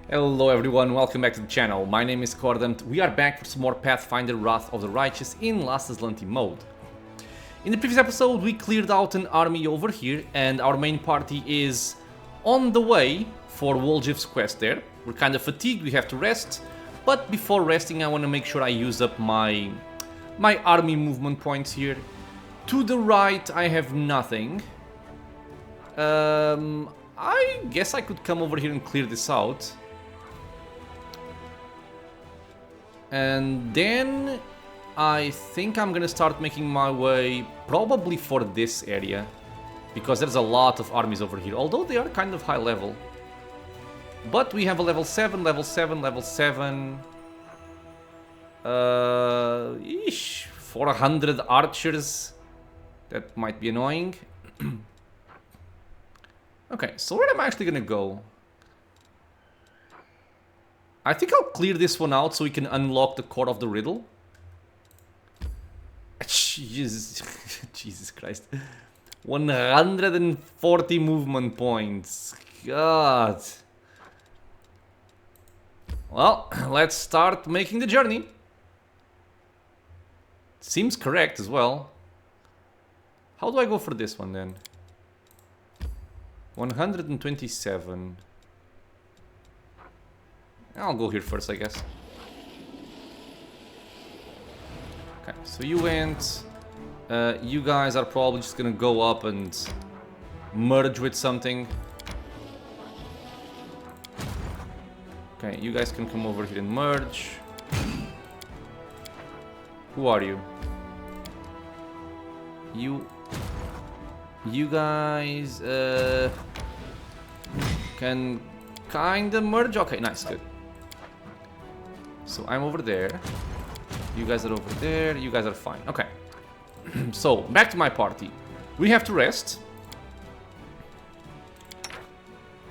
Hello everyone, welcome back to the channel. My name is Cordant. We are back for some more Pathfinder Wrath of the Righteous in Last Azlanti mode. In the previous episode we cleared out an army over here and our main party is on the way for Woljif's quest there. We're kind of fatigued, we have to rest, but before resting I want to make sure I use up my army movement points here. To the right I have nothing. I guess I could come over here and clear this out. And then I think I'm gonna start making my way probably for this area, because there's a lot of armies over here, although they are kind of high level. But we have a level 7, level 7, level 7. 400 archers. That might be annoying. Okay, so where am I actually gonna go? I think I'll clear this one out so we can unlock the core of the riddle. Jesus, Jesus Christ. 140 movement points. God. Well, let's start making the journey. Seems correct as well. How do I go for this one then? 127. I'll go here first, I guess. Okay, so you went. You guys are probably just gonna go up and merge with something. Okay, you guys can come over here and merge. Who are you? You guys can kinda merge. Okay, nice, good. So I'm over there. You guys are over there. You guys are fine. Okay. So back to my party. We have to rest.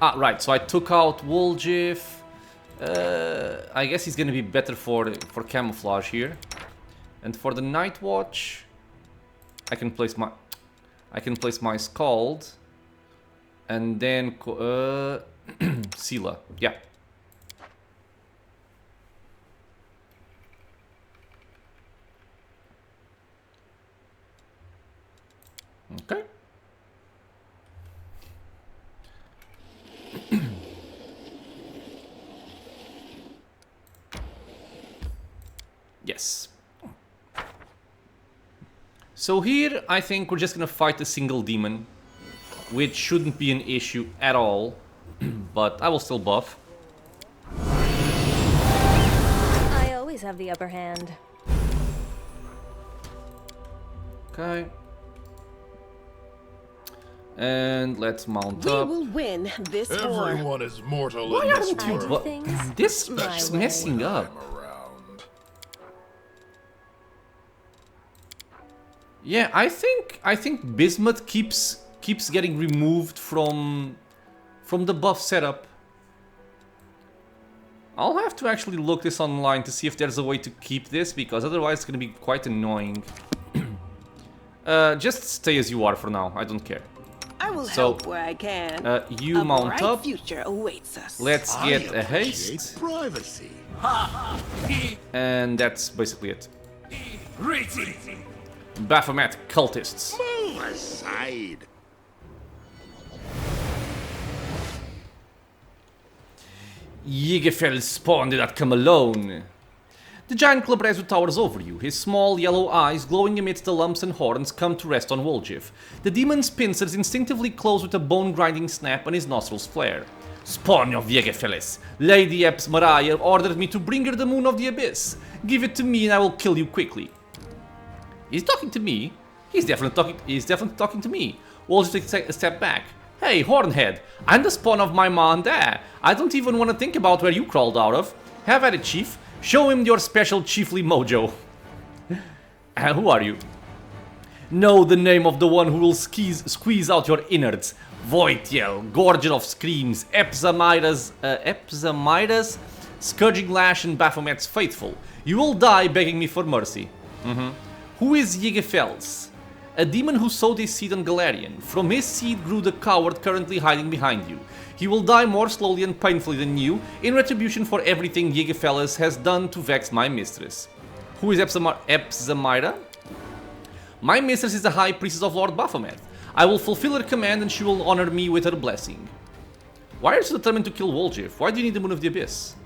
Ah, right. So I took out Woljif. I guess he's gonna be better for camouflage here. And for the night watch, I can place my Scald, and then Sila. Yeah. Okay. Yes. So here, I think we're just gonna fight a single demon, which shouldn't be an issue at all, but I will still buff. I always have the upper hand. Okay. And let's mount up. We will win this war. Everyone is mortal Why in this aren't you world. this my is way. messing up. I'm around. Yeah, I think Bismuth keeps getting removed from the buff setup. I'll have to actually look this online to see if there's a way to keep this, because otherwise it's gonna be quite annoying. Just stay as you are for now. I don't care. I will So, help where I can. You a mount bright up. future awaits us. Let's I get a appreciate haste, privacy. and that's basically it. Baphomet cultists. Move aside. Jägerfell spawn did not come alone. The giant Klebrazu towers over you, his small yellow eyes glowing amidst the lumps and horns come to rest on Woljif. The demon's pincers instinctively close with a bone-grinding snap and his nostrils flare. Spawn of Jägerfelles! Lady Epps Mariah ordered me to bring her the moon of the abyss. Give it to me and I will kill you quickly. He's talking to me? He's definitely talking to me. Woljif takes a step back. Hey, Hornhead, I'm the spawn of my ma and dad. I don't even want to think about where you crawled out of. Have at it, chief. Show him your special chiefly mojo. Who are you? Know the name of the one who will squeeze out your innards. Voetiel, Gorgon of Screams, Epzamidas, Scourging Lash and Baphomet's Faithful. You will die begging me for mercy. Who is Jägerfels? A demon who sowed his seed on Galarian. From his seed grew the coward currently hiding behind you. He will die more slowly and painfully than you, in retribution for everything Yegefellas has done to vex my mistress. Who is Epzamira? My mistress is the high priestess of Lord Baphomet. I will fulfill her command and she will honor me with her blessing. Why are you so determined to kill Woljif? Why do you need the Moon of the Abyss?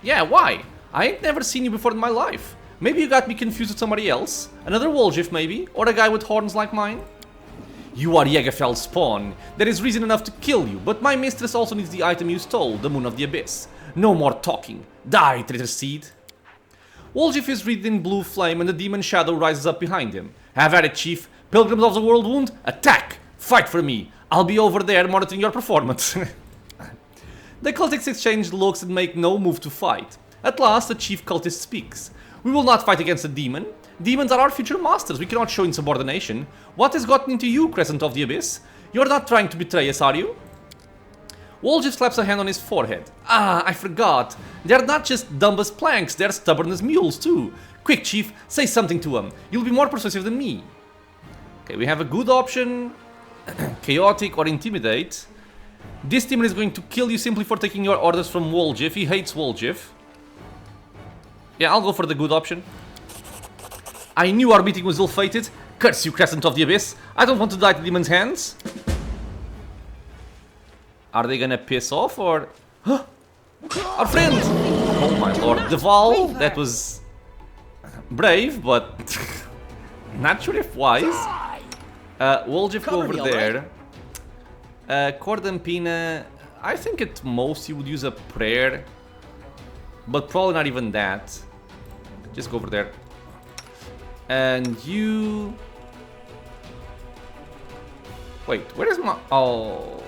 Yeah, why? I ain't never seen you before in my life. Maybe you got me confused with somebody else? Another Woljif maybe? Or a guy with horns like mine? You are Yegefel's spawn. There is reason enough to kill you, but my mistress also needs the item you stole, the Moon of the Abyss. No more talking. Die, traitor seed. Woljif is wreathed in blue flame and the demon shadow rises up behind him. Have at it, chief. Pilgrims of the World Wound, attack! Fight for me. I'll be over there monitoring your performance. The cultists exchange looks and make no move to fight. At last, the chief cultist speaks. We will not fight against a demon. Demons are our future masters. We cannot show insubordination. What has gotten into you, Crescent of the Abyss? You're not trying to betray us, are you? Woljif slaps a hand on his forehead. Ah, I forgot. They're not just dumb as planks, they're stubborn as mules too. Quick, chief, say something to them. You'll be more persuasive than me. Okay, we have a good option. Chaotic or Intimidate. This demon is going to kill you simply for taking your orders from Woljif. He hates Woljif. Yeah, I'll go for the good option. I knew our meeting was ill-fated. Curse you, Crescent of the Abyss. I don't want to die to demon's hands. Are they gonna piss off or... Our friend! Oh my lord. Deval, that was... brave, but... not sure if wise. Woljif go over there. Cordampina... I think at most you would use a prayer. But probably not even that. Just go over there. And you... Wait, where is my... Oh...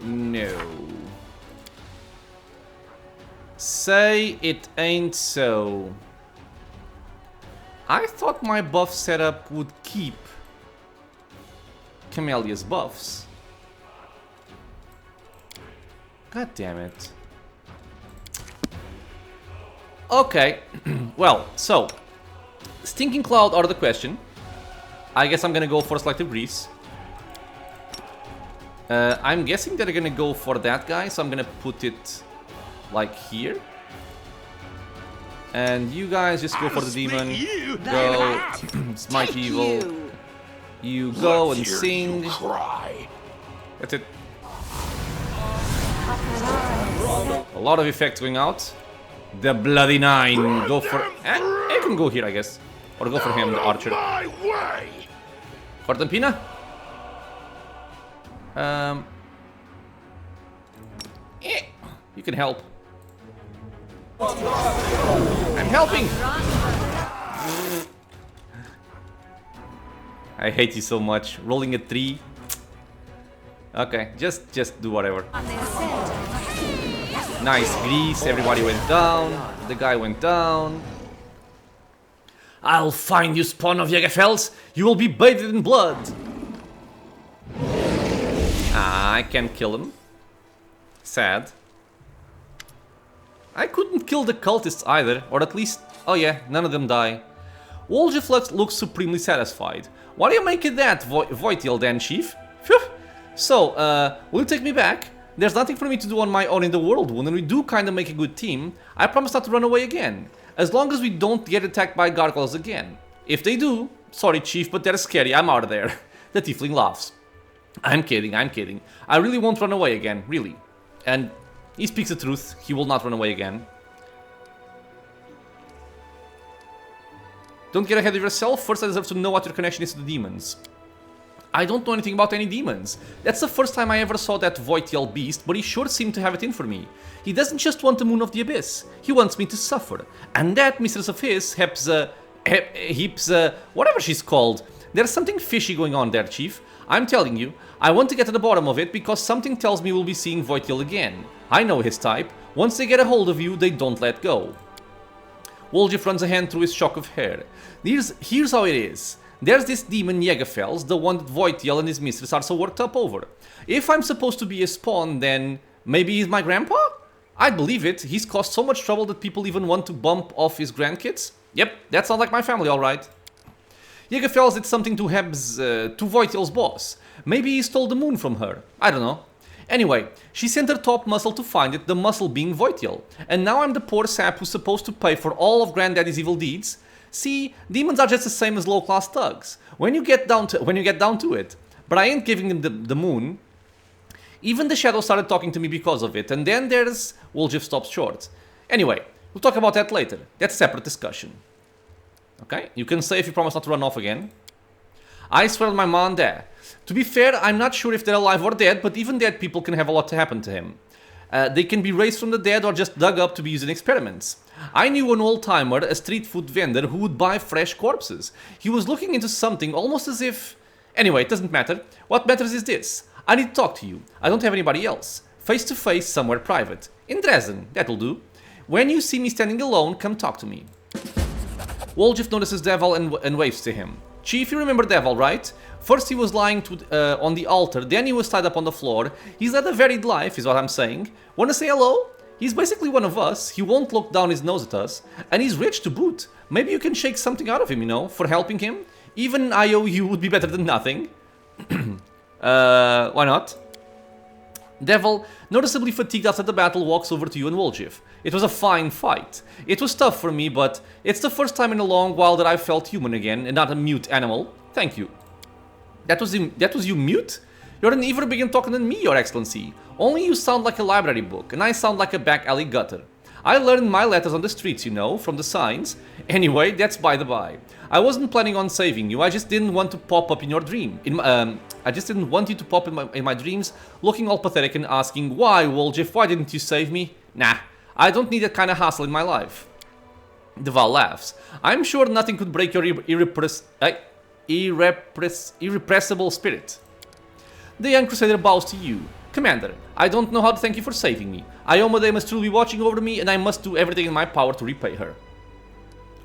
No. Say it ain't so. I thought my buff setup would keep Camellia's buffs. God damn it. Okay, well, so Stinking Cloud out of the question. I guess I'm gonna go for Selective Grease. I'm guessing they're gonna go for that guy, so I'm gonna put it like here. And you guys just go for the demon. Go, smite evil. You go and sing. That's it. A lot of effects going out. The Bloody Nine. Go for... I can go here, I guess. Or go for him, the archer. Cortampina? You can help. I'm helping! I hate you so much. Rolling a 3. Okay, just do whatever. Nice grease, everybody went down. The guy went down. I'll find you, spawn of Yegefells. You will be bathed in blood. Ah, I can't kill him. Sad. I couldn't kill the cultists either, or at least... Oh yeah, none of them die. Woljif looks supremely satisfied. Why do you make it that, Voetiel then, chief? Phew. So, will you take me back? There's nothing for me to do on my own in the World Wound, and we do kinda make a good team. I promise not to run away again. As long as we don't get attacked by gargoyles again. If they do, sorry chief, but they're scary, I'm out of there. The tiefling laughs. I'm kidding, I'm kidding. I really won't run away again, really. And he speaks the truth, he will not run away again. Don't get ahead of yourself, first I deserve to know what your connection is to the demons. I don't know anything about any demons. That's the first time I ever saw that Voetiel beast, but he sure seemed to have it in for me. He doesn't just want the Moon of the Abyss, he wants me to suffer. And that mistress of his, whatever she's called. There's something fishy going on there, chief. I'm telling you, I want to get to the bottom of it because something tells me we'll be seeing Voetiel again. I know his type. Once they get a hold of you, they don't let go. Woljif runs a hand through his shock of hair. Here's how it is. There's this demon Yegefells, the one that Voetiel and his mistress are so worked up over. If I'm supposed to be a spawn, then maybe he's my grandpa? I'd believe it. He's caused so much trouble that people even want to bump off his grandkids. Yep, that sounds like my family, alright. Jägerfels did something to to Voetiel's boss. Maybe he stole the moon from her. I don't know. Anyway, she sent her top muscle to find it, the muscle being Voetiel. And now I'm the poor sap who's supposed to pay for all of Granddaddy's evil deeds. See, demons are just the same as low-class thugs. When you get down to it. But I ain't giving them the moon. Even the shadow started talking to me because of it, and then there's... Woljif stops short. Anyway, we'll talk about that later. That's a separate discussion. Okay, you can say if you promise not to run off again. I swear on my mom and dad. To be fair, I'm not sure if they're alive or dead, but even dead people can have a lot to happen to him. They can be raised from the dead or just dug up to be used in experiments. I knew an old-timer, a street food vendor, who would buy fresh corpses. He was looking into something almost as if... Anyway, it doesn't matter. What matters is this. I need to talk to you. I don't have anybody else. Face to face, somewhere private. In Dresden, that'll do. When you see me standing alone, come talk to me. Woljif notices Devil and waves to him. Chief, you remember Devil, right? First he was lying on the altar, then he was tied up on the floor. He's led a varied life, is what I'm saying. Wanna say hello? He's basically one of us. He won't look down his nose at us. And he's rich to boot. Maybe you can shake something out of him, you know, for helping him. Even an IOU would be better than nothing. Why not? Devil, noticeably fatigued after the battle, walks over to you and Woljif. It was a fine fight. It was tough for me, but it's the first time in a long while that I felt human again and not a mute animal. Thank you. That was you mute? You're an even bigger talking than me, Your Excellency. Only you sound like a library book, and I sound like a back alley gutter. I learned my letters on the streets, you know, from the signs. Anyway, that's by the by. I wasn't planning on saving you, I just didn't want to pop up in your dream. I just didn't want you to pop in my dreams, looking all pathetic and asking, why, Woljif, why didn't you save me? Nah, I don't need that kind of hassle in my life. Deval laughs. I'm sure nothing could break your irrepressible spirit. The young crusader bows to you. Commander, I don't know how to thank you for saving me. Iomedae must truly be watching over me, and I must do everything in my power to repay her.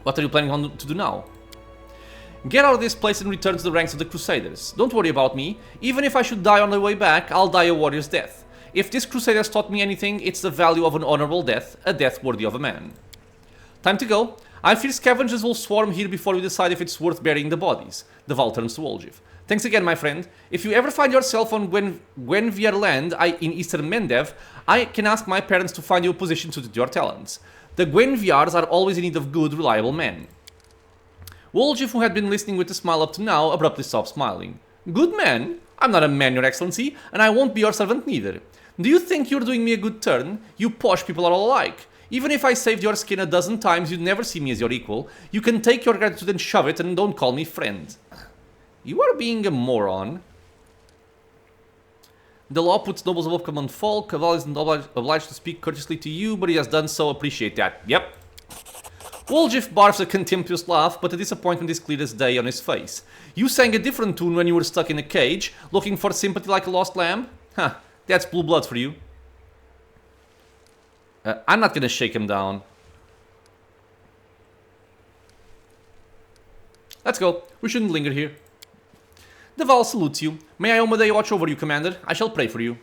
What are you planning to do now? Get out of this place and return to the ranks of the Crusaders. Don't worry about me. Even if I should die on the way back, I'll die a warrior's death. If this Crusader has taught me anything, it's the value of an honorable death, a death worthy of a man. Time to go. I fear scavengers will swarm here before we decide if it's worth burying the bodies. Deval turns to Woljif. Thanks again, my friend. If you ever find yourself on Gwenvier land in eastern Mendev, I can ask my parents to find you a position suited to your talents. The Gwenviars are always in need of good, reliable men. Woljif, who had been listening with a smile up to now, abruptly stopped smiling. Good man? I'm not a man, Your Excellency, and I won't be your servant neither. Do you think you're doing me a good turn? You posh people are all alike. Even if I saved your skin a dozen times, you'd never see me as your equal. You can take your gratitude and shove it, and don't call me friend. You are being a moron. The law puts nobles above common folk. Caval isn't obliged to speak courteously to you, but he has done so. Appreciate that. Yep. Woljif barfs a contemptuous laugh, but the disappointment is clear as day on his face. You sang a different tune when you were stuck in a cage, looking for sympathy like a lost lamb? Huh, that's blue blood for you. I'm not gonna shake him down. Let's go. We shouldn't linger here. Deval salutes you. May Iomedae watch over you, Commander. I shall pray for you.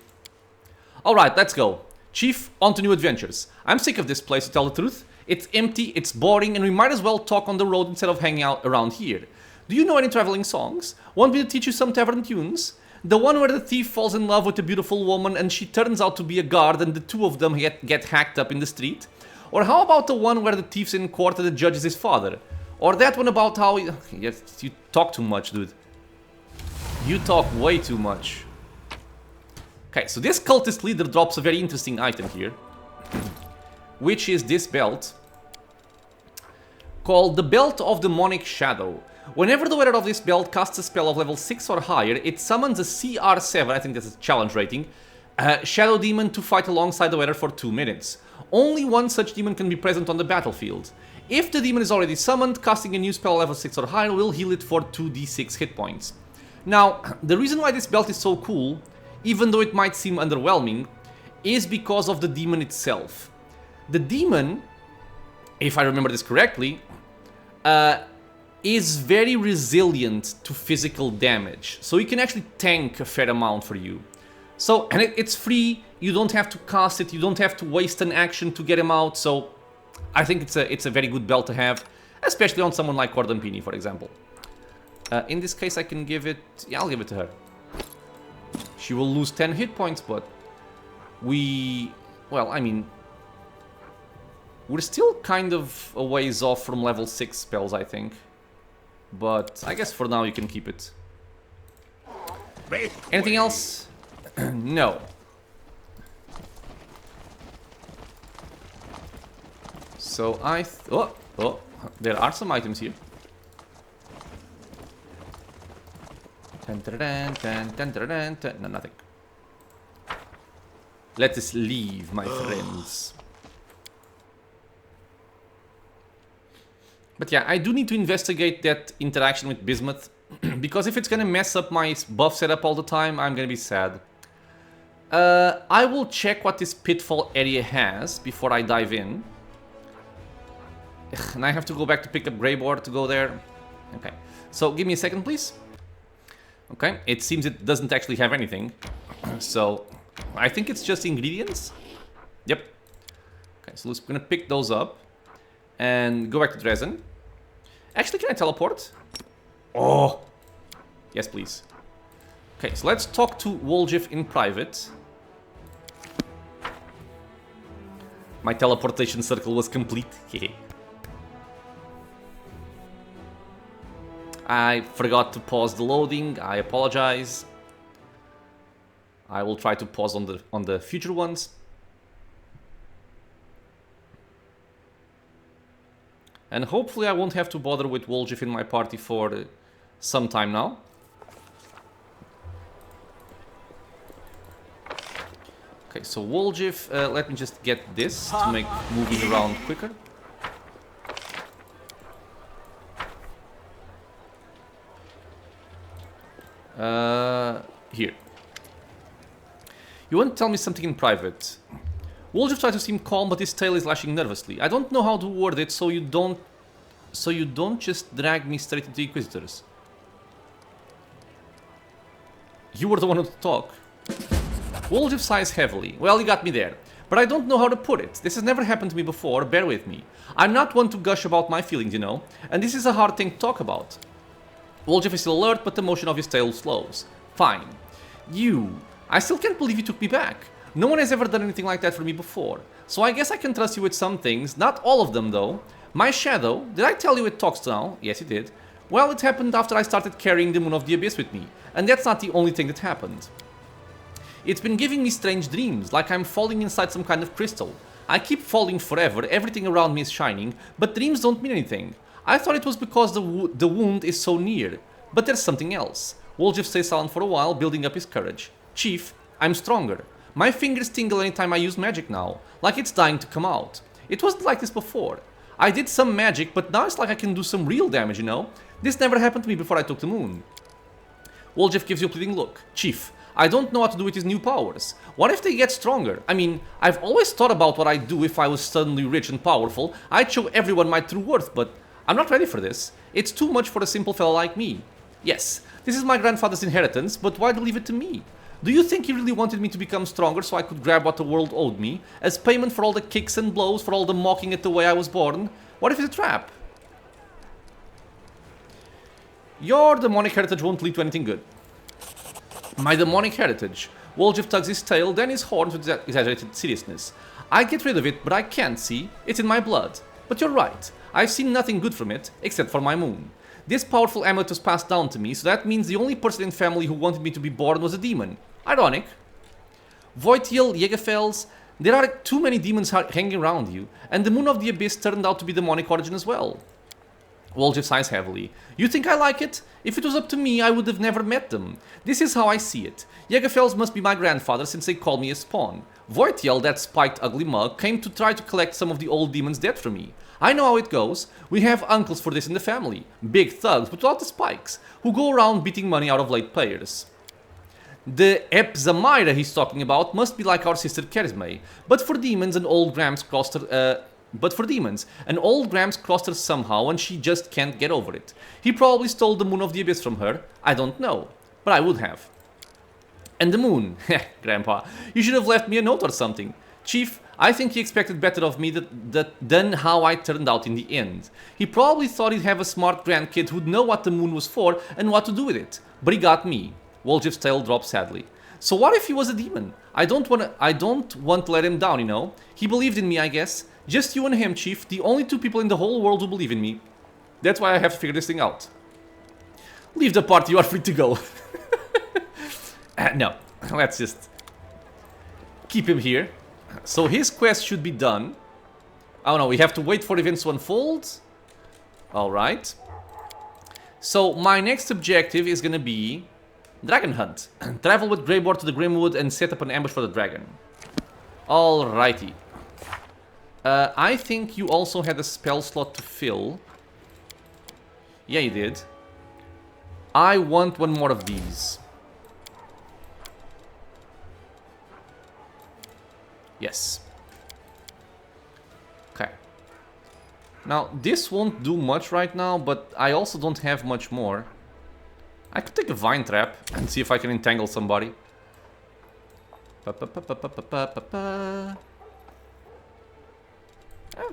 Alright, let's go. Chief, on to new adventures. I'm sick of this place, to tell the truth. It's empty, it's boring, and we might as well talk on the road instead of hanging out around here. Do you know any traveling songs? Want me to teach you some tavern tunes? The one where the thief falls in love with a beautiful woman and she turns out to be a guard and the two of them get hacked up in the street? Or how about the one where the thief's in court and the judge is his father? Or that one about how... Yes, you talk too much, dude. You talk way too much. Okay, so this cultist leader drops a very interesting item here. Which is this belt. Called the Belt of Demonic Shadow. Whenever the wearer of this belt casts a spell of level 6 or higher, it summons a CR7, I think that's a challenge rating, shadow demon to fight alongside the wearer for 2 minutes. Only one such demon can be present on the battlefield. If the demon is already summoned, casting a new spell level 6 or higher will heal it for 2d6 hit points. Now, the reason why this belt is so cool, even though it might seem underwhelming, is because of the demon itself. The demon, if I remember this correctly, is very resilient to physical damage. So it can actually tank a fair amount for you. So, and it's free, you don't have to cast it, you don't have to waste an action to get him out, so I think it's a very good belt to have, especially on someone like Cordon Pini, for example. In this case, I can give it... Yeah, I'll give it to her. She will lose 10 hit points, but... We... Well, I mean... We're still kind of a ways off from level 6 spells, I think. But I guess for now you can keep it. Anything else? No. So oh, there are some items here. No, nothing. Let us leave, my friends. But yeah, I do need to investigate that interaction with Bismuth. Because if it's gonna mess up my buff setup all the time, I'm gonna be sad. I will check what this pitfall area has before I dive in. And I have to go back to pick up Greybor to go there. Okay, so give me a second, please. Okay, it seems it doesn't actually have anything. So, I think it's just ingredients. Yep. Okay, so we're gonna pick those up. And go back to Dresden. Actually, can I teleport? Oh! Yes, please. Okay, so let's talk to Woljif in private. My teleportation circle was complete. I forgot to pause the loading. I apologize. I will try to pause on the future ones. And hopefully I won't have to bother with Woljif in my party for some time now. Okay, so Woljif, let me just get this to make moving around quicker. Here. You want to tell me something in private? Woljif tries to seem calm, but his tail is lashing nervously. I don't know how to word it, so you don't just drag me straight into Inquisitors. You were the one to talk. Woljif sighs heavily. Well, you got me there. But I don't know how to put it. This has never happened to me before, bear with me. I'm not one to gush about my feelings, you know, and this is a hard thing to talk about. Woljif is still alert, but the motion of his tail slows. Fine. I still can't believe you took me back. No one has ever done anything like that for me before. So I guess I can trust you with some things, not all of them though. My shadow, did I tell you it talks now? Yes, it did. Well, it happened after I started carrying the Moon of the Abyss with me. And that's not the only thing that happened. It's been giving me strange dreams, like I'm falling inside some kind of crystal. I keep falling forever, everything around me is shining, but dreams don't mean anything. I thought it was because the wound is so near. But there's something else. Woljif stays silent for a while, building up his courage. Chief, I'm stronger. My fingers tingle anytime I use magic now, like it's dying to come out. It wasn't like this before. I did some magic, but now it's like I can do some real damage, you know? This never happened to me before I took the moon. Woljif gives you a pleading look. Chief, I don't know what to do with his new powers. What if they get stronger? I mean, I've always thought about what I'd do if I was suddenly rich and powerful. I'd show everyone my true worth, but I'm not ready for this. It's too much for a simple fellow like me. Yes, this is my grandfather's inheritance, but why leave it to me? Do you think he really wanted me to become stronger so I could grab what the world owed me, as payment for all the kicks and blows, for all the mocking at the way I was born? What if it's a trap? Your demonic heritage won't lead to anything good. My demonic heritage. Woljif tugs his tail, then his horns with exaggerated seriousness. I get rid of it, but I can't see. It's in my blood. But you're right. I've seen nothing good from it, except for my moon. This powerful amulet was passed down to me, so that means the only person in family who wanted me to be born was a demon. Ironic. Voetiel, Jägerfels, there are too many demons hanging around you, and the Moon of the Abyss turned out to be demonic origin as well. Woljif sighs heavily. You think I like it? If it was up to me, I would have never met them. This is how I see it. Jägerfels must be my grandfather since they call me a spawn. Voetiel, that spiked ugly mug, came to try to collect some of the old demons dead from me. I know how it goes. We have uncles for this in the family. Big thugs, but without the spikes, who go around beating money out of late payers. The Epzamira he's talking about must be like our sister Kerisme, but for demons an old Grams crossed her, somehow and she just can't get over it. He probably stole the Moon of the Abyss from her. I don't know, but I would have. And the moon, heh, Grandpa, you should have left me a note or something. Chief, I think he expected better of me than how I turned out in the end. He probably thought he'd have a smart grandkid who'd know what the moon was for and what to do with it. But he got me. Woljif's tail dropped sadly. So what if he was a demon? I don't want to let him down, you know. He believed in me, I guess. Just you and him, Chief. The only two people in the whole world who believe in me. That's why I have to figure this thing out. Leave the party, you are free to go. No, let's just keep him here. So his quest should be done. Oh no, we have to wait for events to unfold. Alright. So my next objective is gonna be Dragon Hunt. Travel with Greybor to the Grimwood and set up an ambush for the dragon. Alrighty. I think you also had a spell slot to fill. Yeah, you did. I want one more of these. Yes. Okay. Now, this won't do much right now, but I also don't have much more. I could take a vine trap and see if I can entangle somebody.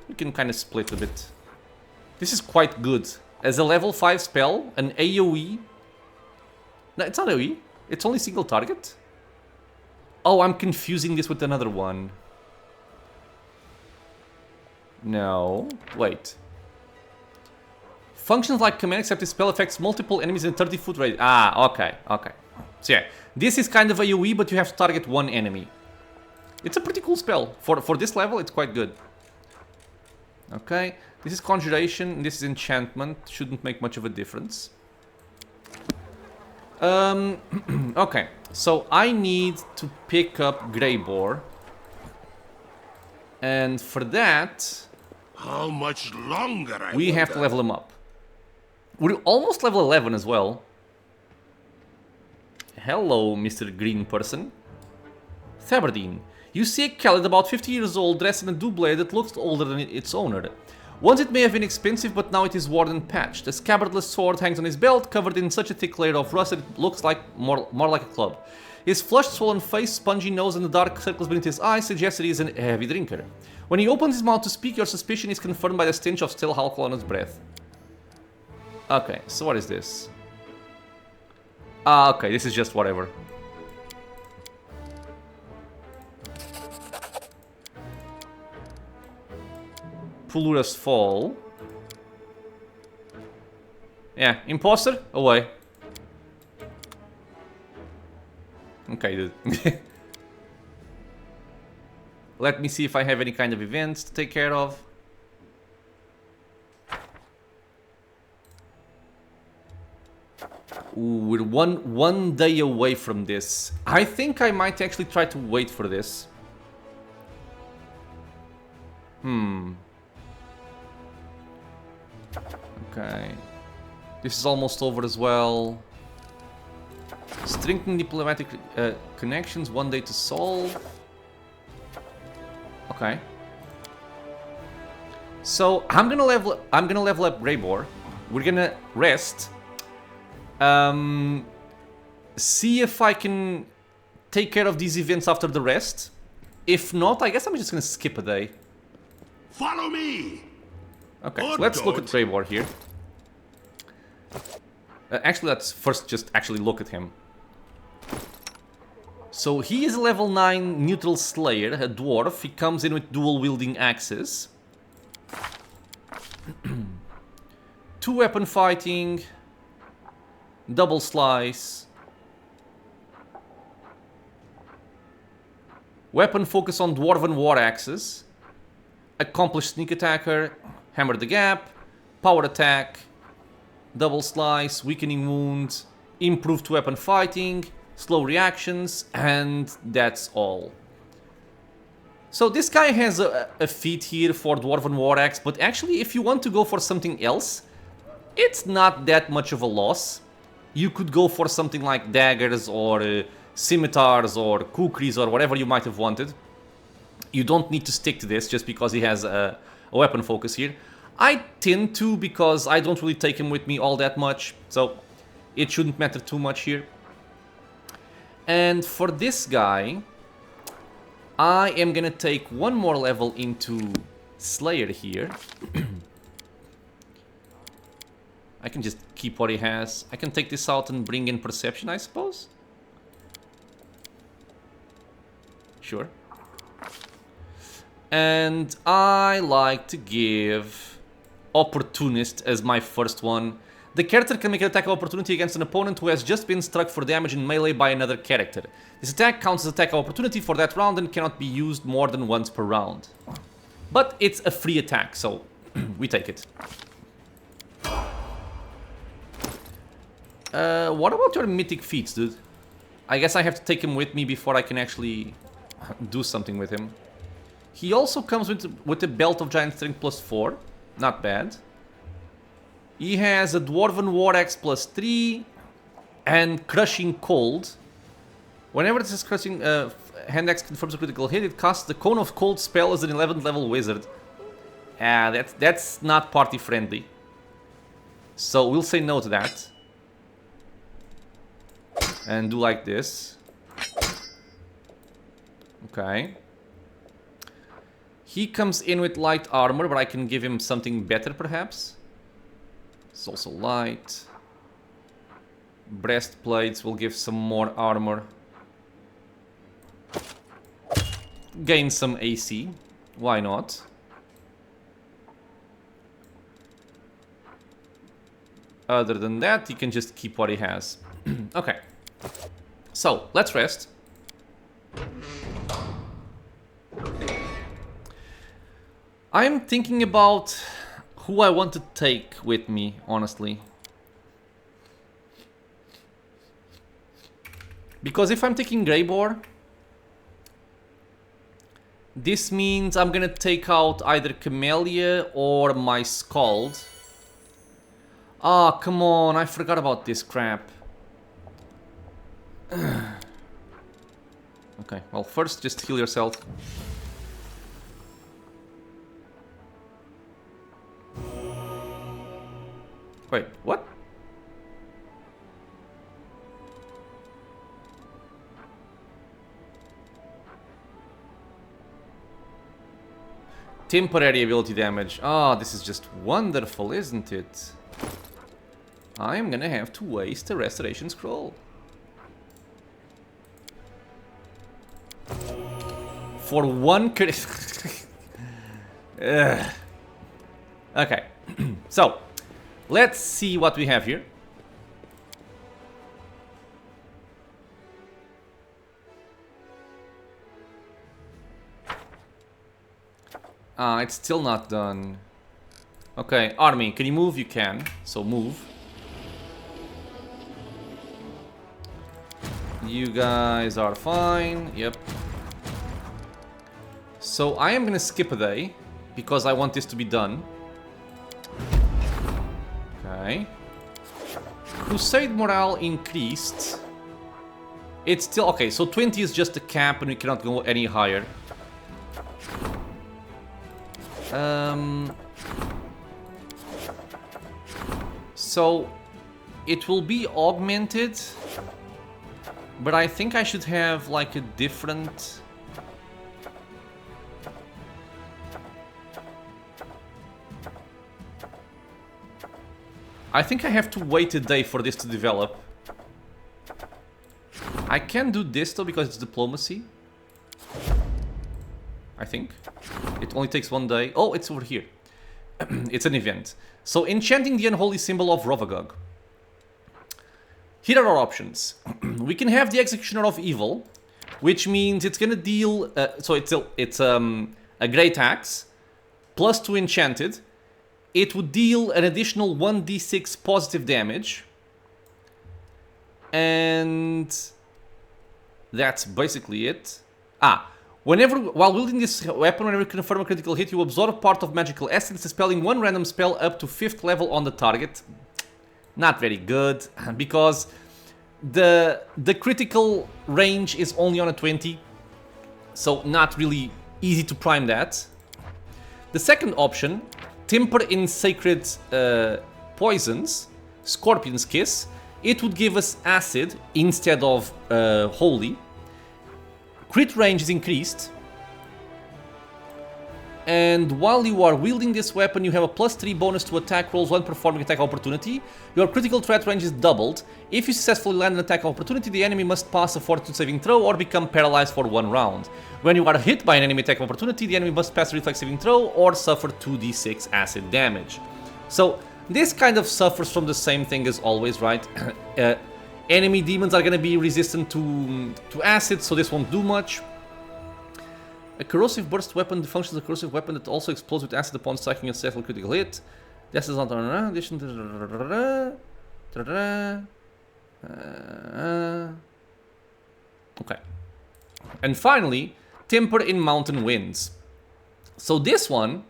We can kind of split a bit. This is quite good. As a level 5 spell, an AoE... No, it's not AoE. It's only single target. Oh, I'm confusing this with another one. No. Wait. Functions like command, except this spell affects multiple enemies in 30-foot radius. Ah, okay, okay. So yeah, this is kind of AoE, but you have to target one enemy. It's a pretty cool spell. For this level, it's quite good. Okay, this is Conjuration, this is Enchantment. Shouldn't make much of a difference. Okay, so I need to pick up Greybor. And for that... How much longer we have to level him up. We're almost level 11 as well. Hello, Mr. Green Person. Thabardine. You see a Khalid about 50 years old dressed in a doublade that looks older than its owner. Once it may have been expensive, but now it is worn and patched. A scabbardless sword hangs on his belt, covered in such a thick layer of rust that it looks like more like a club. His flushed, swollen face, spongy nose, and the dark circles beneath his eyes suggest that he is a heavy drinker. When he opens his mouth to speak, your suspicion is confirmed by the stench of stale alcohol on his breath. Okay, so what is this? Ah, okay, this is just whatever. Pulura's Fall. Yeah, Imposter, away. Okay, dude. Let me see if I have any kind of events to take care of. Ooh, we're one day away from this. I think I might actually try to wait for this. Okay. This is almost over as well. Strengthening diplomatic connections, 1 day to solve. Okay. So I'm gonna level up Greybor. We're gonna rest. See if I can take care of these events after the rest. If not, I guess I'm just gonna skip a day. Follow me. Okay, Or so let's look at don't. Greybor here. Actually, let's first just actually look at him. So he is a level 9 neutral slayer, a dwarf. He comes in with dual wielding axes. 2 weapon fighting. Double slice. Weapon focus on dwarven war axes. Accomplished sneak attacker. Hammer the gap. Power attack. Double slice. Weakening wounds. Improved weapon fighting. Slow reactions. And that's all. So this guy has a feat here for dwarven war axe. But actually, if you want to go for something else, it's not that much of a loss. You could go for something like daggers or scimitars or kukris or whatever you might have wanted. You don't need to stick to this just because he has a weapon focus here. I tend to because I don't really take him with me all that much. So it shouldn't matter too much here. And for this guy, I am gonna take one more level into Slayer here. I can just keep what he has. I can take this out and bring in Perception, I suppose. Sure. And I like to give Opportunist as my first one. The character can make an attack of opportunity against an opponent who has just been struck for damage in melee by another character. This attack counts as attack of opportunity for that round and cannot be used more than once per round. But it's a free attack, so we take it. What about your mythic feats, dude? I guess I have to take him with me before I can actually do something with him. He also comes with a belt of giant strength +4. Not bad. He has a dwarven war axe +3 and crushing cold. Whenever this is crushing, hand axe confirms a critical hit, it casts the cone of cold spell as an 11th level wizard. That's not party friendly. So we'll say no to that. And do like this. Okay. He comes in with light armor, but I can give him something better perhaps. It's also light. Breastplates will give some more armor. Gain some AC. Why not? Other than that, he can just keep what he has. Okay. So, let's rest. I'm thinking about who I want to take with me, honestly. Because if I'm taking Greybor, this means I'm gonna take out either Camellia or my Scald. Ah, come on, I forgot about this crap. Okay, well, first just heal yourself. Wait, what? Temporary ability damage. Ah, this is just wonderful, isn't it? I'm gonna have to waste a restoration scroll. For one Okay. So, let's see what we have here. It's still not done. Okay, army, can you move? You can. So move. You guys are fine. Yep. So I am gonna skip a day because I want this to be done. Okay. Crusade morale increased. It's still okay, so 20 is just a cap and we cannot go any higher. So it will be augmented, but I think I should have like a different... I think I have to wait a day for this to develop. I can do this though because it's diplomacy. I think. It only takes one day. Oh, it's over here. It's an event. So, enchanting the unholy symbol of Rovagog. Here are our options. We can have the Executioner of Evil, which means it's gonna deal... so it's a Great Axe, +2 enchanted. It would deal an additional 1d6 positive damage. And... that's basically it. While wielding this weapon, whenever you confirm a critical hit, you absorb part of magical essence, dispelling one random spell up to 5th level on the target. Not very good, because the critical range is only on a 20, so not really easy to prime that. The second option, Temper in Sacred Poisons, Scorpion's Kiss. It would give us Acid instead of Holy. Crit range is increased, And while you are wielding this weapon, you have a +3 bonus to attack rolls when performing attack opportunity. Your critical threat range is doubled. If you successfully land an attack opportunity, the enemy must pass a fortitude saving throw or become paralyzed for 1 round. When you are hit by an enemy attack opportunity, the enemy must pass a reflex saving throw or suffer 2d6 acid damage. So this kind of suffers from the same thing as always, right? Enemy demons are going to be resistant to acid, so this won't do much. A corrosive burst weapon functions as a corrosive weapon that also explodes with acid upon striking a successful critical hit. This is not an addition to... Okay. And finally, Temper in Mountain Winds. So this one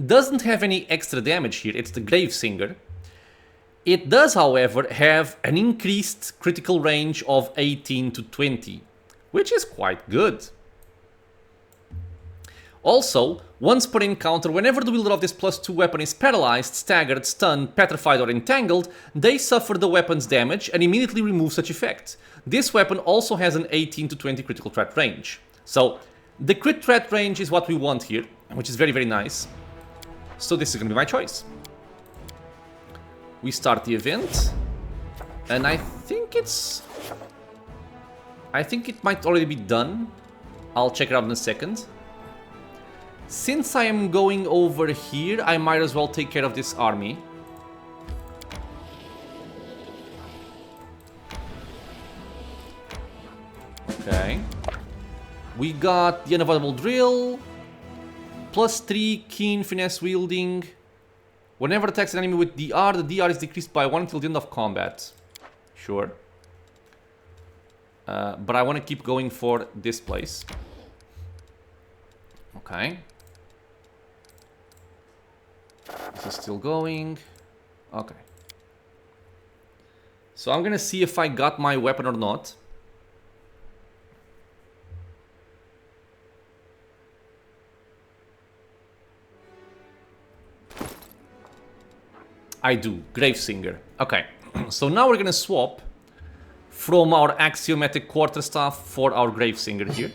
doesn't have any extra damage here. It's the Gravesinger. It does, however, have an increased critical range of 18 to 20, which is quite good. Also, once per encounter, whenever the wielder of this +2 weapon is paralyzed, staggered, stunned, petrified, or entangled, they suffer the weapon's damage and immediately remove such effect. This weapon also has an 18 to 20 critical threat range. So, the crit threat range is what we want here, which is very, very nice. So this is going to be my choice. We start the event, and I think it might already be done. I'll check it out in a second. Since I am going over here, I might as well take care of this army. Okay. We got the Unavoidable Drill, +3 Keen Finesse Wielding. Whenever attacks an enemy with DR, the DR is decreased by 1 until the end of combat. Sure. But I want to keep going for this place. Okay. This is still going. Okay. So I'm gonna see if I got my weapon or not. I do. Gravesinger. Okay. So now we're gonna swap from our axiomatic quarterstaff for our Gravesinger here.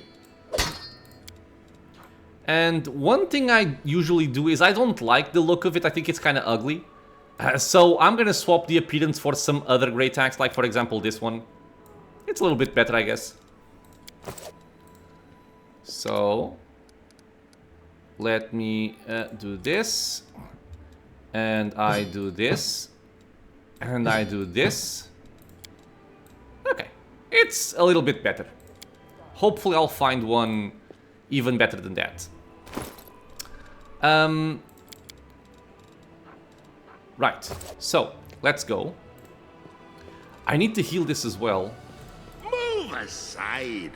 And one thing I usually do is I don't like the look of it. I think it's kind of ugly. So I'm gonna swap the appearance for some other great attacks, like for example this one. It's a little bit better, I guess. So let me do this. And I do this. And I do this. Okay. It's a little bit better. Hopefully I'll find one even better than that. Right. So, let's go. I need to heal this as well. Move aside.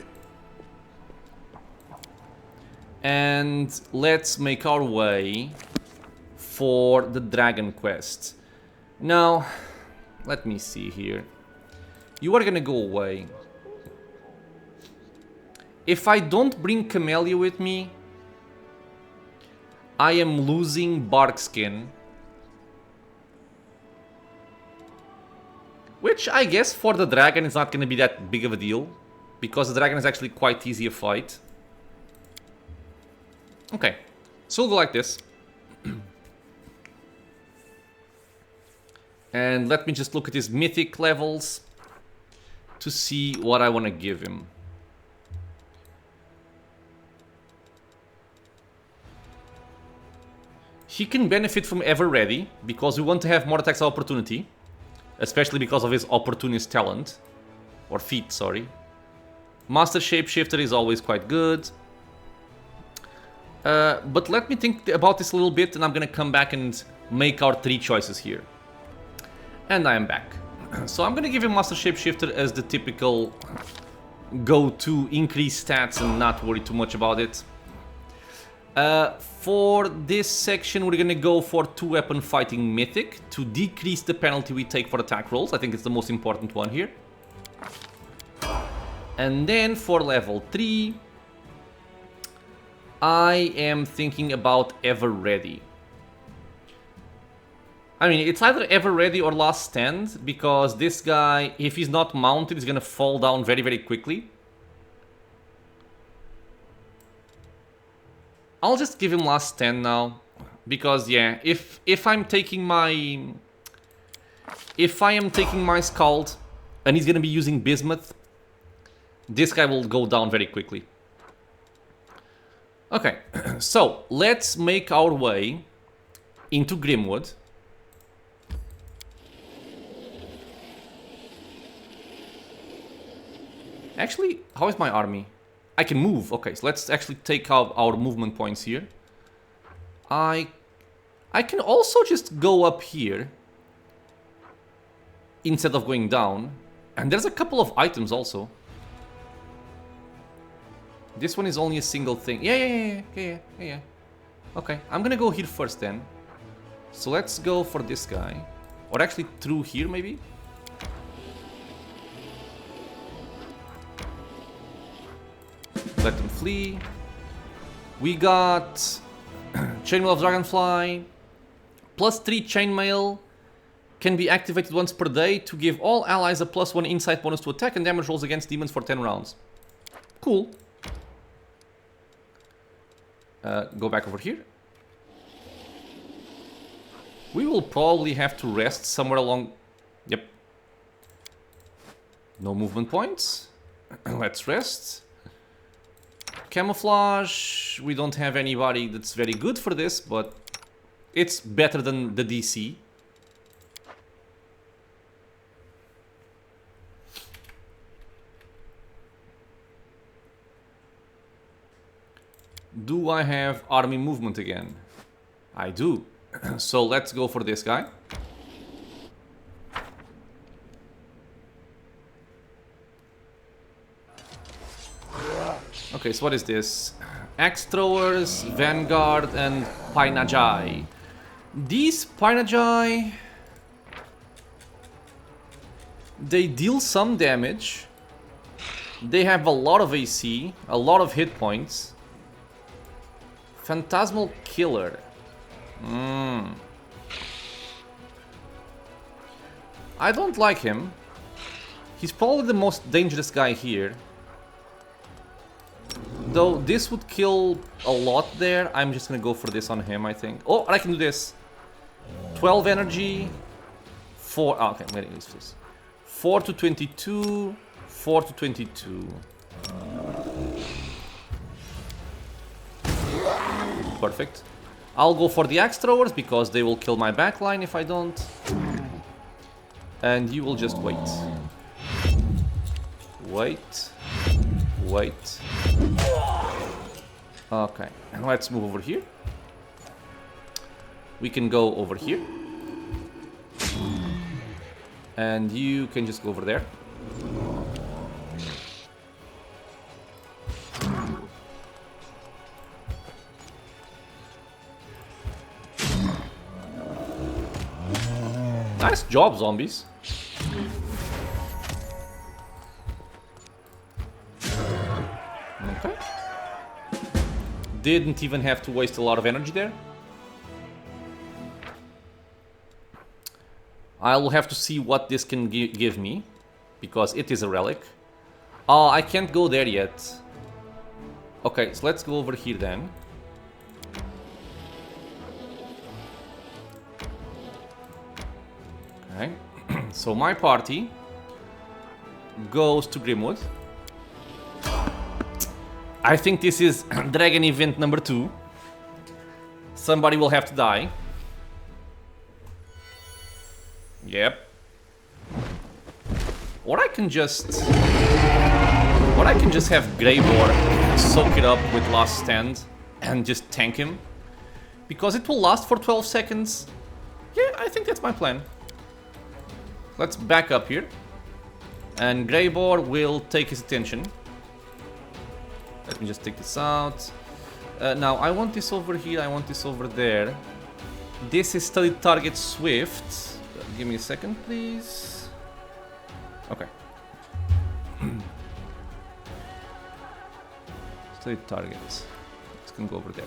And let's make our way for the Dragon Quest. Now, let me see here. You are gonna go away. If I don't bring Camellia with me, I am losing Barkskin. Which I guess for the dragon is not gonna be that big of a deal, because the dragon is actually quite easy to fight. Okay, so we'll go like this. And let me just look at his mythic levels to see what I want to give him. He can benefit from Ever Ready, because we want to have more attacks of opportunity. Especially because of his opportunist talent. Or feat, sorry. Master Shapeshifter is always quite good. But let me think about this a little bit, and I'm gonna come back and make our 3 choices here. And I am back. So I'm gonna give him Master Shapeshifter as the typical go-to increase stats and not worry too much about it. For this section, we're gonna go for 2-weapon fighting mythic to decrease the penalty we take for attack rolls. I think it's the most important one here. And then for level 3, I am thinking about Ever Ready. I mean, it's either Ever Ready or Last Stand, because this guy, if he's not mounted, is gonna fall down very, very quickly. I'll just give him last stand now. Because, yeah, if I am taking my Scald and he's gonna be using Bismuth, this guy will go down very quickly. Okay, so let's make our way into Grimwood. Actually, how is my army? I can move. Okay, so let's actually take out our movement points here. I can also just go up here instead of going down. And there's a couple of items also. This one is only a single thing. Yeah. Okay, I'm gonna go here first then. So let's go for this guy. Or actually through here maybe? Let them flee. We got Chainmail of Dragonfly. +3 chainmail can be activated once per day to give all allies a +1 insight bonus to attack and damage rolls against demons for 10 rounds. Cool. Go back over here. We will probably have to rest somewhere along... Yep. No movement points. Let's rest. Camouflage. We don't have anybody that's very good for this, but it's better than the DC. Do I have army movement again? I do. So let's go for this guy. Okay, so what is this? Axe Throwers, Vanguard, and Painajai. These Painajai... they deal some damage. They have a lot of AC, a lot of hit points. Phantasmal Killer. I don't like him. He's probably the most dangerous guy here. Though this would kill a lot there, I'm just gonna go for this on him, I think. Oh, I can do this. 12 energy. 4. Oh, okay, I'm gonna use this. 4 to 22. 4 to 22. Perfect. I'll go for the axe throwers because they will kill my backline if I don't. And you will just wait. Wait. Wait. Okay, and let's move over here. We can go over here. And you can just go over there. Nice job, zombies. Okay. Didn't even have to waste a lot of energy there. I will have to see what this can give me, because it is a relic. Oh, I can't go there yet. Okay, so let's go over here then. Okay, so my party goes to Grimwood. I think this is Dragon event number 2. Somebody will have to die. Yep. Or I can just have Greybor soak it up with Last Stand and just tank him. Because it will last for 12 seconds. Yeah, I think that's my plan. Let's back up here. And Greybor will take his attention. Let me just take this out. Now, I want this over here, I want this over there. This is studied target Swift. Give me a second, please. Okay. Studied target. Let's go over there.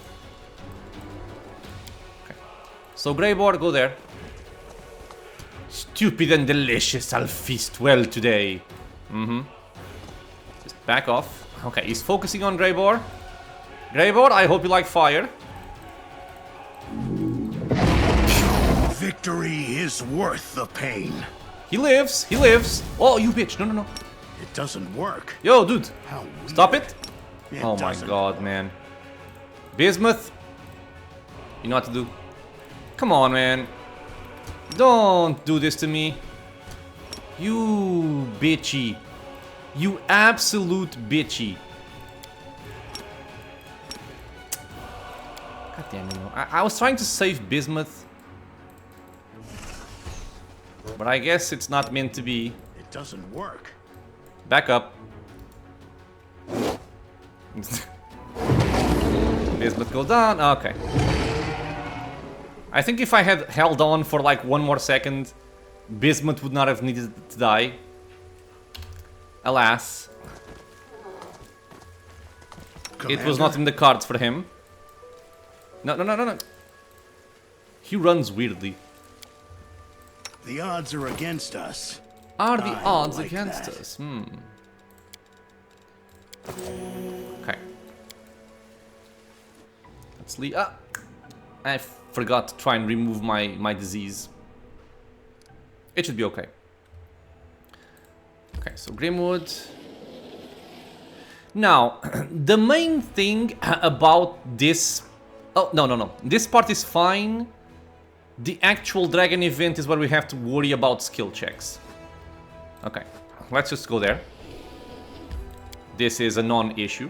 Okay. So, Greybor, go there. Stupid and delicious, I'll feast well today. Just back off. Okay, he's focusing on Greybor. Greybor, I hope you like fire. Victory is worth the pain. He lives, he lives. Oh, you bitch. No, no, no. It doesn't work. Yo, dude. How weird. Stop it. It Oh my doesn't. god, man. Bismuth. You know what to do. Come on, man. Don't do this to me. You bitchy. You absolute bitchy. God damn you. I was trying to save Bismuth. But I guess it's not meant to be. It doesn't work. Back up. Bismuth go down. Okay. I think if I had held on for like one more second, Bismuth would not have needed to die. Alas. Commander? It was not in the cards for him. No, no, no, no, no. He runs weirdly. The odds are against us. Are the I odds like against that. us? Okay. Let's leave. Ah! I forgot to try and remove my disease. It should be okay. Okay, so Grimwood. Now, the main thing about this... Oh, no, no, no. This part is fine. The actual dragon event is where we have to worry about skill checks. Okay, let's just go there. This is a non-issue.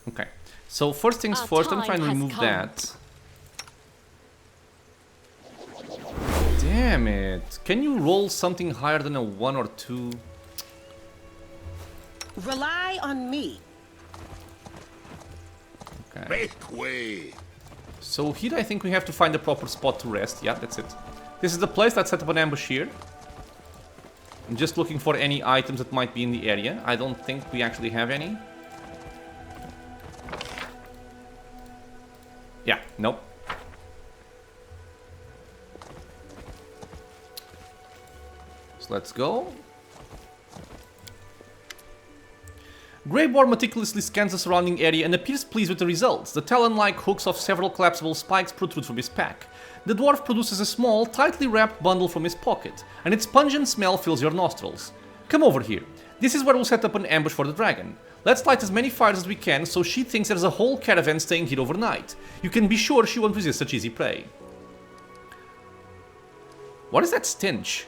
Okay, so first things first, I'm trying to remove that. Damn it. Can you roll something higher than a 1 or 2? Rely on me. Okay. Make way. So here I think we have to find a proper spot to rest. Yeah, that's it. This is the place. Let's set up an ambush here. I'm just looking for any items that might be in the area. I don't think we actually have any. Yeah, nope. So let's go. Greybor meticulously scans the surrounding area and appears pleased with the results. The talon-like hooks of several collapsible spikes protrude from his pack. The dwarf produces a small, tightly wrapped bundle from his pocket, and its pungent smell fills your nostrils. Come over here. This is where we'll set up an ambush for the dragon. Let's light as many fires as we can so she thinks there's a whole caravan staying here overnight. You can be sure she won't resist such easy prey. What is that stench?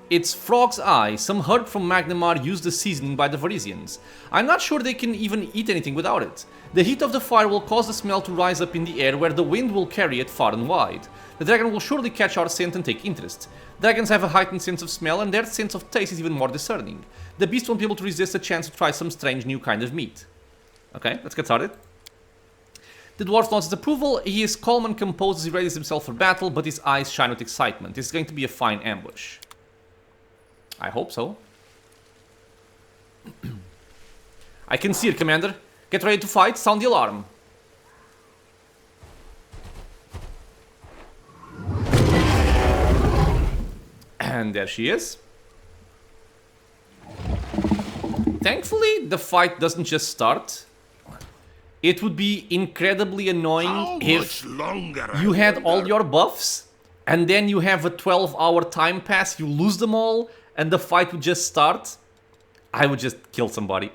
It's frog's eye, some herb from Magnamar used as seasoning by the Varisians. I'm not sure they can even eat anything without it. The heat of the fire will cause the smell to rise up in the air where the wind will carry it far and wide. The dragon will surely catch our scent and take interest. Dragons have a heightened sense of smell and their sense of taste is even more discerning. The beast won't be able to resist a chance to try some strange new kind of meat. Okay, let's get started. The dwarf nods his approval. He is calm and composed as he readies himself for battle, but his eyes shine with excitement. This is going to be a fine ambush. I hope so. I can see it, Commander. Get ready to fight. Sound the alarm. And there she is. Thankfully, the fight doesn't just start. It would be incredibly annoying if you had all your buffs and then you have a 12-hour time pass, you lose them all, and the fight would just start. I would just kill somebody.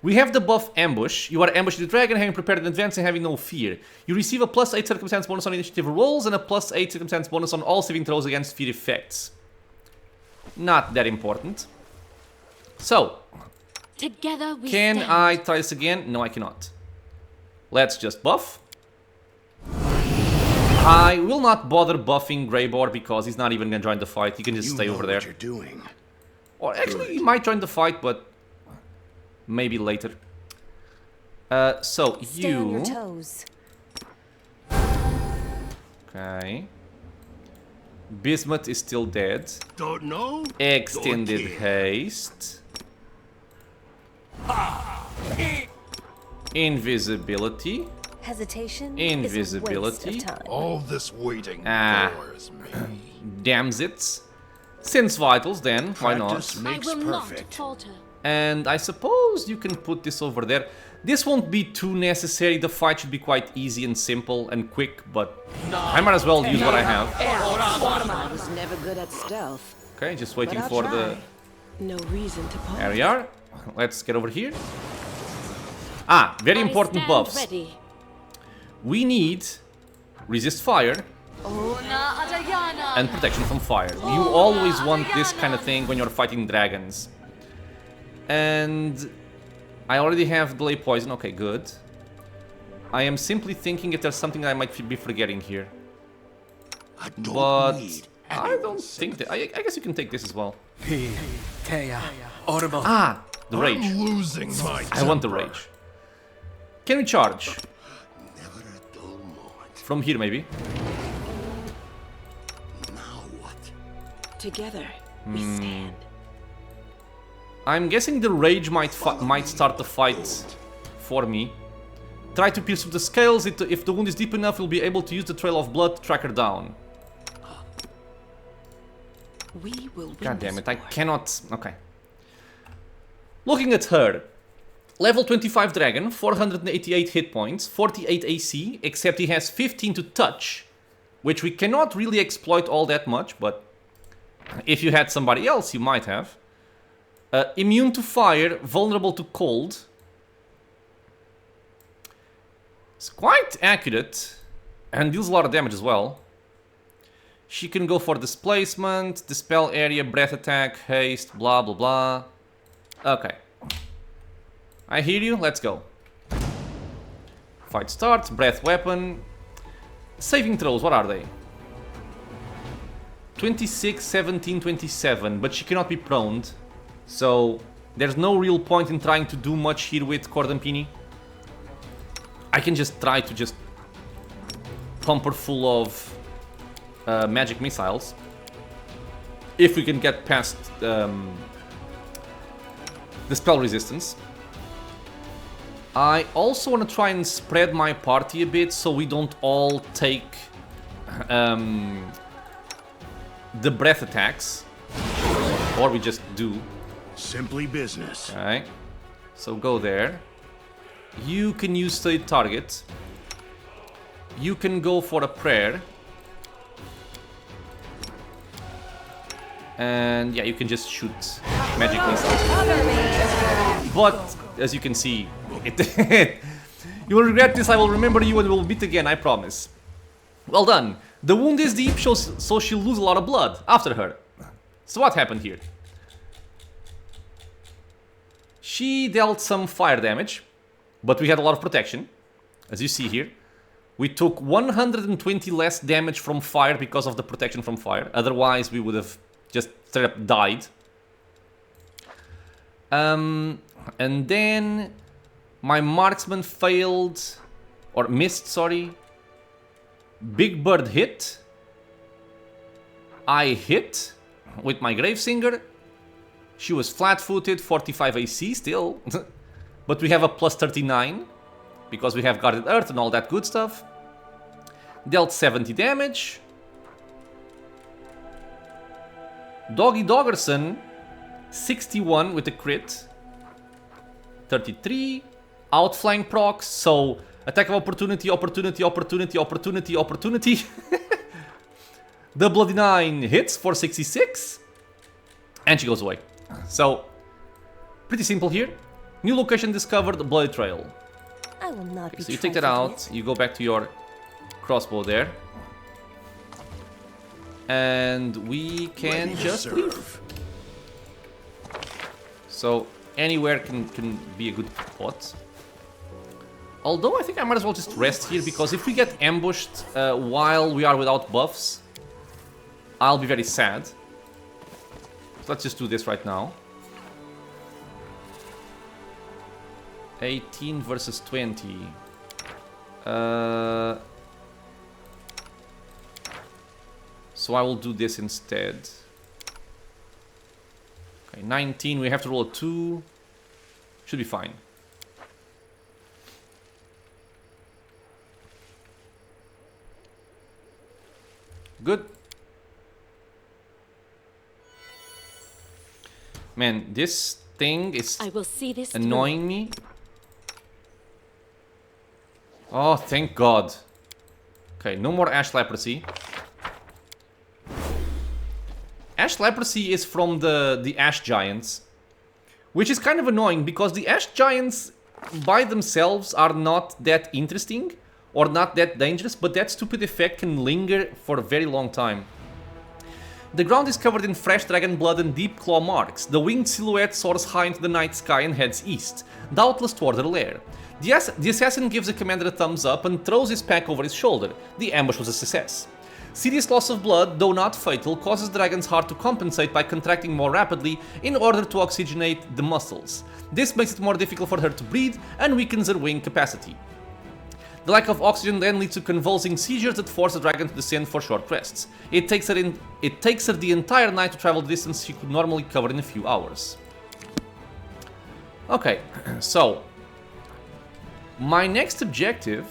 We have the buff Ambush. You are ambushing the dragon, having prepared in advance and having no fear. You receive a +8 circumstance bonus on initiative rolls and a +8 circumstance bonus on all saving throws against fear effects. Not that important. So, together we can stand. I try this again? No, I cannot. Let's just buff. I will not bother buffing Greybor because he's not even going to join the fight. He can just stay over there. What you're doing. Or actually, he might join the fight, but maybe later. So, Stay on your you... toes. Okay. Bismuth is still dead. Don't know? Extended Don't care. haste. Invisibility. Hesitation Invisibility. is a waste of time. All this waiting Ah. bores me. Damn it. Sense vitals then, why not? Practice I makes will not perfect. falter. And I suppose you can put this over there. This won't be too necessary, the fight should be quite easy and simple and quick, but I might as well use what I have. I was never good at stealth. Okay, just But waiting I'll for try. the... No reason to pause. There we are. Let's get over here. Ah, very important I stand buffs. ready. We need resist fire Ona Adayana. and protection from fire. You always want this kind of thing when you're fighting dragons. And I already have delay poison. Okay, good. I am simply thinking if there's something I might be forgetting here. I don't But need I don't think that... I guess you can take this as well. Audible. Ah, the rage. losing my I want the rage. Can we charge? Never a dull moment. From here, maybe? Now what? Together, we stand. I'm guessing the rage might start the fight for me. Try to pierce through the scales. If the wound is deep enough, we'll be able to use the trail of blood to track her down. We will win. God damn this it, I war. cannot... Okay. Looking at her. Level 25 dragon, 488 hit points, 48 AC, except he has 15 to touch, which we cannot really exploit all that much, but if you had somebody else, you might have. Immune to fire, vulnerable to cold. It's quite accurate, and deals a lot of damage as well. She can go for displacement, dispel area, breath attack, haste, blah blah blah. Okay. I hear you, let's go. Fight starts, breath weapon. Saving throws, what are they? 26, 17, 27, but she cannot be proned. So there's no real point in trying to do much here with Cordampini. I can just try to just pump her full of magic missiles. If we can get past the spell resistance. I also want to try and spread my party a bit so we don't all take the breath attacks. Or we just do. Simply business. Alright. So go there. You can use study target. You can go for a prayer. And yeah, you can just shoot magic missiles. But as you can see, you will regret this. I will remember you and we'll meet again, I promise. Well done. The wound is deep, so she'll lose a lot of blood after her. So what happened here? She dealt some fire damage, but we had a lot of protection, as you see here. We took 120 less damage from fire because of the protection from fire. Otherwise, we would have just straight up died. And then my marksman failed, or missed, sorry. Big Bird hit. I hit with my Gravesinger. She was flat-footed, 45 AC still. But we have a plus 39, because we have Guarded Earth and all that good stuff. Dealt 70 damage. Doggy Doggerson, 61 with a crit. 33. Outflank procs, so attack of opportunity, opportunity, opportunity, opportunity, opportunity. The Bloody 9 hits for 66. And she goes away. So, pretty simple here. New location discovered, Bloody Trail. I will not be So you take that trifled out, you go back to your crossbow there. And we can Ready to just serve. leave. So anywhere can be a good spot. Although I think I might as well just rest here, because if we get ambushed while we are without buffs, I'll be very sad. So let's just do this right now. 18 versus 20. So I will do this instead. Okay, 19, we have to roll a 2. Should be fine. Good. Man, this thing is I will see this annoying me. Oh, thank God. Okay, no more ash leprosy. Ash leprosy is from the ash giants, which is kind of annoying because the ash giants by themselves are not that interesting or not that dangerous, but that stupid effect can linger for a very long time. The ground is covered in fresh dragon blood and deep claw marks. The winged silhouette soars high into the night sky and heads east, doubtless toward her lair. The assassin gives the commander a thumbs up and throws his pack over his shoulder. The ambush was a success. Serious loss of blood, though not fatal, causes Dragon's heart to compensate by contracting more rapidly in order to oxygenate the muscles. This makes it more difficult for her to breathe and weakens her wing capacity. The lack of oxygen then leads to convulsing seizures that force the dragon to descend for short rests. It takes her the entire night to travel the distance she could normally cover in a few hours. Okay, so my next objective...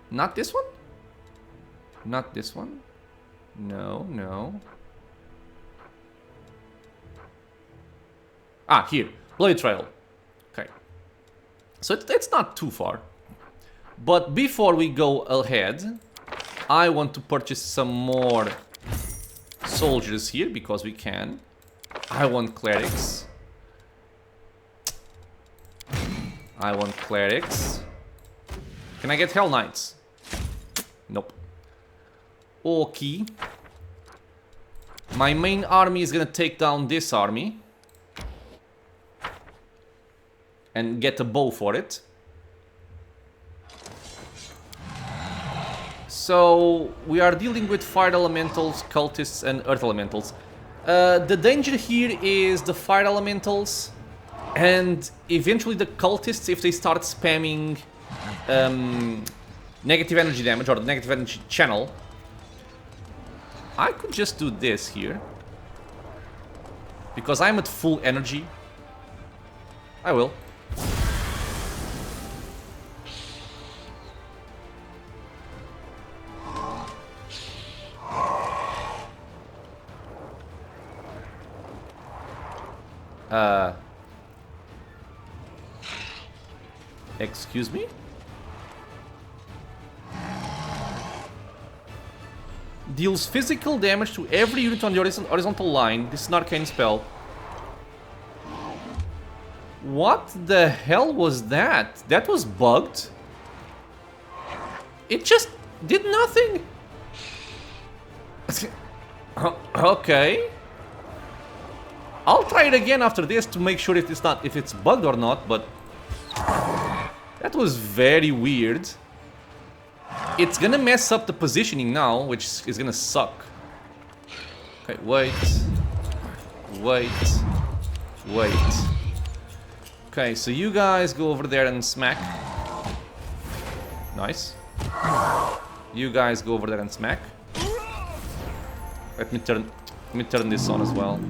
Not this one? Not this one? No, no. Ah, here. Bloody Trail. Okay. So it's not too far. But before we go ahead, I want to purchase some more soldiers here, because we can. I want clerics. I want clerics. Can I get Hell Knights? Nope. Okay. My main army is gonna take down this army. And get a bow for it. So we are dealing with fire elementals, cultists, and earth elementals. The danger here is the fire elementals and eventually the cultists if they start spamming negative energy damage or the negative energy channel. I could just do this here because I'm at full energy. I will. Excuse me? Deals physical damage to every unit on the horizontal line. This is an arcane spell. What the hell was that? That was bugged. It just did nothing. Okay. I'll try it again after this to make sure if it's bugged or not, but that was very weird. It's gonna mess up the positioning now, which is gonna suck. Okay, wait. Okay, so you guys go over there and smack. Nice. You guys go over there and smack. Let me turn this on as well.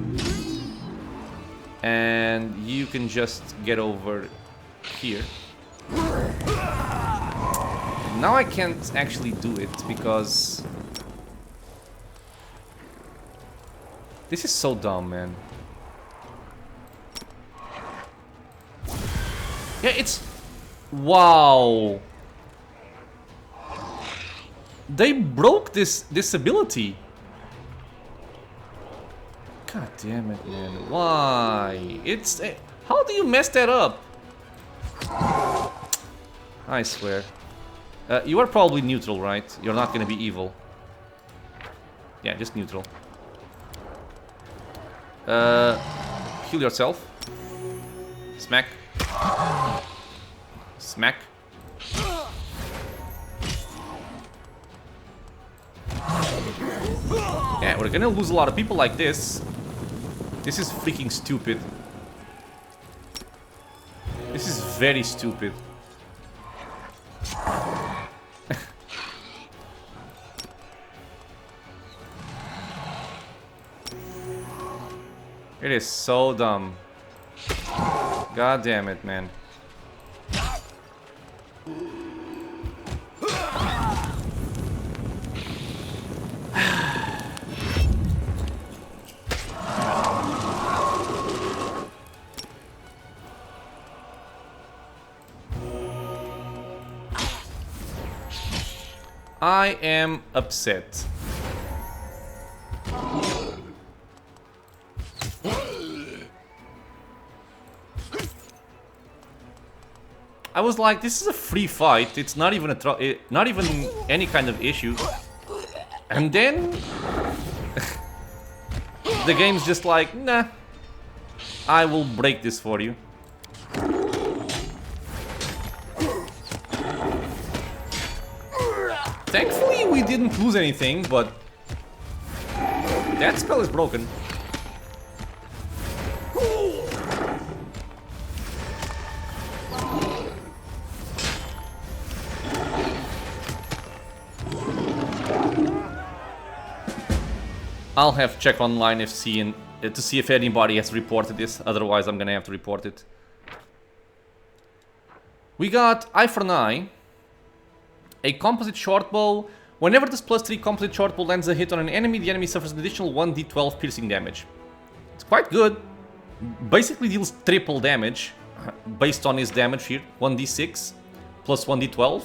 And you can just get over here. Now I can't actually do it because this is so dumb, man. Yeah, it's... Wow. They broke this ability. God damn it, man. Why? It's... How do you mess that up? I swear. You are probably neutral, right? You're not gonna be evil. Yeah, just neutral. Heal yourself. Smack. Smack. Yeah, we're gonna lose a lot of people like this. This is freaking stupid. This is very stupid. It is so dumb. God damn it, man. I am upset. I was like, this is a free fight. It's not even not even any kind of issue. And then the game's just like, nah, I will break this for you. Thankfully, we didn't lose anything, but that spell is broken. I'll have to check online to see if anybody has reported this. Otherwise, I'm gonna have to report it. We got eye for an eye. A composite shortbow. Whenever this +3 composite shortbow lands a hit on an enemy, the enemy suffers an additional 1d12 piercing damage. It's quite good. Basically deals triple damage based on his damage here. 1d6 plus 1d12.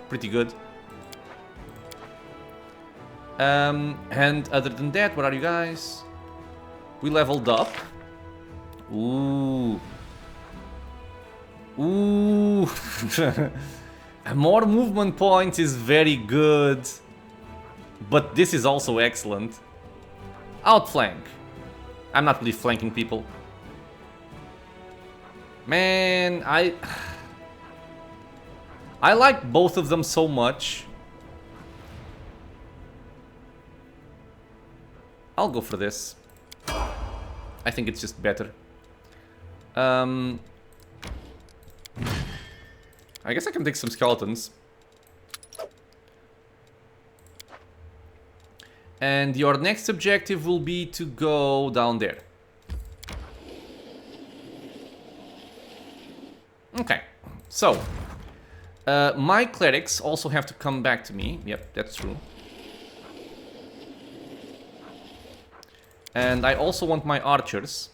Pretty good. And other than that, what are you guys? We leveled up. Ooh. Ooh. More movement points is very good. But this is also excellent. Outflank. I'm not really flanking people. Man, I like both of them so much. I'll go for this. I think it's just better. I guess I can take some skeletons. And your next objective will be to go down there. Okay, so my clerics also have to come back to me. Yep, that's true. And I also want my archers.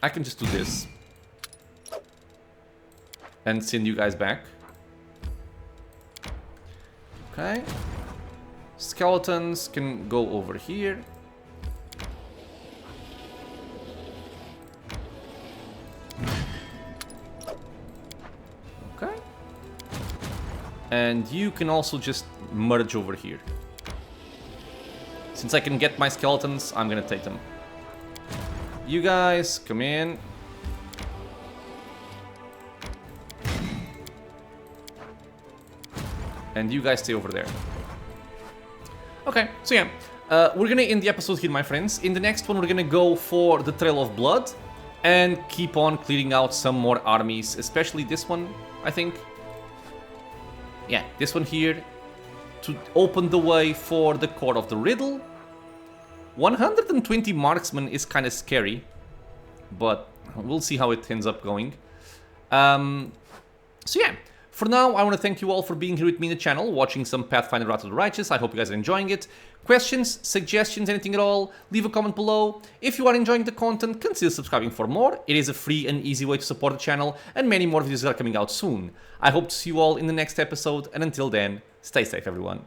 I can just do this. And send you guys back. Okay. Skeletons can go over here. Okay. And you can also just merge over here. Since I can get my skeletons, I'm gonna take them. You guys, come in. And you guys stay over there. Okay, so yeah. We're gonna end the episode here, my friends. In the next one, we're gonna go for the Trail of Blood. And keep on clearing out some more armies. Especially this one, I think. Yeah, this one here. To open the way for the Court of the Riddle. 120 marksmen is kind of scary, but we'll see how it ends up going. So yeah, for now, I want to thank you all for being here with me in the channel, watching some Pathfinder Wrath of the Righteous. I hope you guys are enjoying it. Questions, suggestions, anything at all, leave a comment below. If you are enjoying the content, consider subscribing for more. It is a free and easy way to support the channel, and many more videos are coming out soon. I hope to see you all in the next episode, and until then, stay safe, everyone.